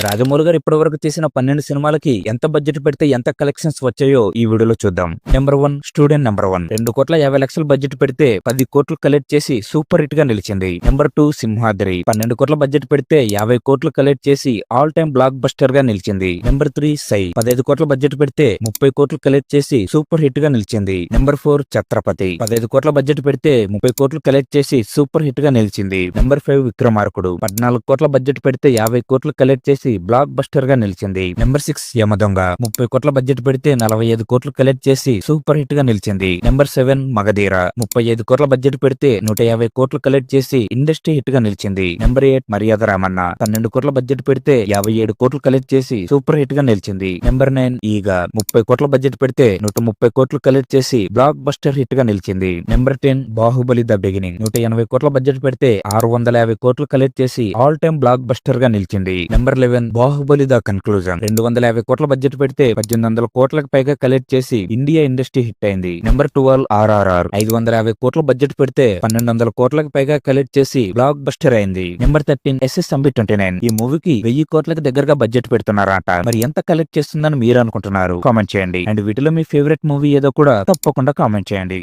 రాజమౌళి గారు ఇప్పటి వరకు చేసిన 12 సినిమాలకి ఎంత బడ్జెట్ పెడితే ఎంత కలెక్షన్స్ వచ్చాయో ఈ వీడియోలో చూద్దాం. నెంబర్ 1 స్టూడెంట్ నెంబర్ 1 2,50,00,000 బడ్జెట్ పెడితే 10 కోట్లు కలెక్ట్ చేసి సూపర్ హిట్ గా నిలిచింది. నెంబర్ 2 సింహాద్రి 12 కోట్ల బడ్జెట్ పెడితే 50 కోట్లు కలెక్ట్ చేసి ఆల్ టైమ్ బ్లాక్ బస్టర్ గా నిలిచింది. నెంబర్ 3 సై 15 కోట్ల బడ్జెట్ పెడితే 30 కోట్లు కలెక్ట్ చేసి సూపర్ హిట్ గా నిలిచింది. నెంబర్ 4 ఛత్రపతి 15 కోట్ల బడ్జెట్ పెడితే 30 కోట్లు కలెక్ట్ చేసి సూపర్ హిట్ గా నిలిచింది. నెంబర్ 5 విక్రమార్కుడు 14 కోట్ల బడ్జెట్ పెడితే 50 కోట్లు కలెక్ట్ చేసి బ్లాక్ బస్టర్ గా నిలిచింది. నెంబర్ 6 యమదొంగ 30 కోట్ల బడ్జెట్ పెడితే 45 కోట్లు కలెక్ట్ చేసి సూపర్ హిట్ గా నిలిచింది. నెంబర్ 7 మగధీర 35 కోట్ల బడ్జెట్ పెడితే 150 కోట్లు కలెక్ట్ చేసి ఇండస్ట్రీ హిట్ గా నిలిచింది. నెంబర్ 8 మర్యాద రామన్న 12 కోట్ల బడ్జెట్ పెడితే 57 కోట్లు కలెక్ట్ చేసి సూపర్ హిట్ గా నిలిచింది. నెంబర్ 9 ఈగ 30 కోట్ల బడ్జెట్ పెడితే 130 కోట్లు కలెక్ట్ చేసి బ్లాక్ బస్టర్ హిట్ గా నిలిచింది. నెంబర్ 10 బాహుబలి ద బిగినింగ్ 180 కోట్ల బడ్జెట్ పెడితే 650 కోట్లు కలెక్ట్ చేసి ఆల్ టైమ్ బ్లాక్ బస్టర్ గా నిలిచింది. నెంబర్ 11 బాహుబలి ద కన్క్లూజన్ 250 కోట్ల బడ్జెట్ పెడితే 1800 కోట్లకు పైగా కలెక్ట్ చేసి ఇండియా ఇండస్ట్రీ హిట్ అయింది. నెంబర్ 12 ఆర్ఆర్ఆర్ 550 కోట్ల బడ్జెట్ పెడితే 1200 కోట్లకు పైగా కలెక్ట్ చేసి బ్లాక్ బస్టర్ అయింది. నెంబర్ 13 SSMB29 ఈ మూవీకి 1000 కోట్లకు దగ్గరగా బడ్జెట్ పెడుతున్నారట. మరి ఎంత కలెక్ట్ చేస్తుందని మీరు అనుకుంటున్నారు? కామెంట్ చేయండి. అండ్ వీటిలో మీ ఫేవరెట్ మూవీ ఏదో కూడా తప్పకుండా కామెంట్ చేయండి.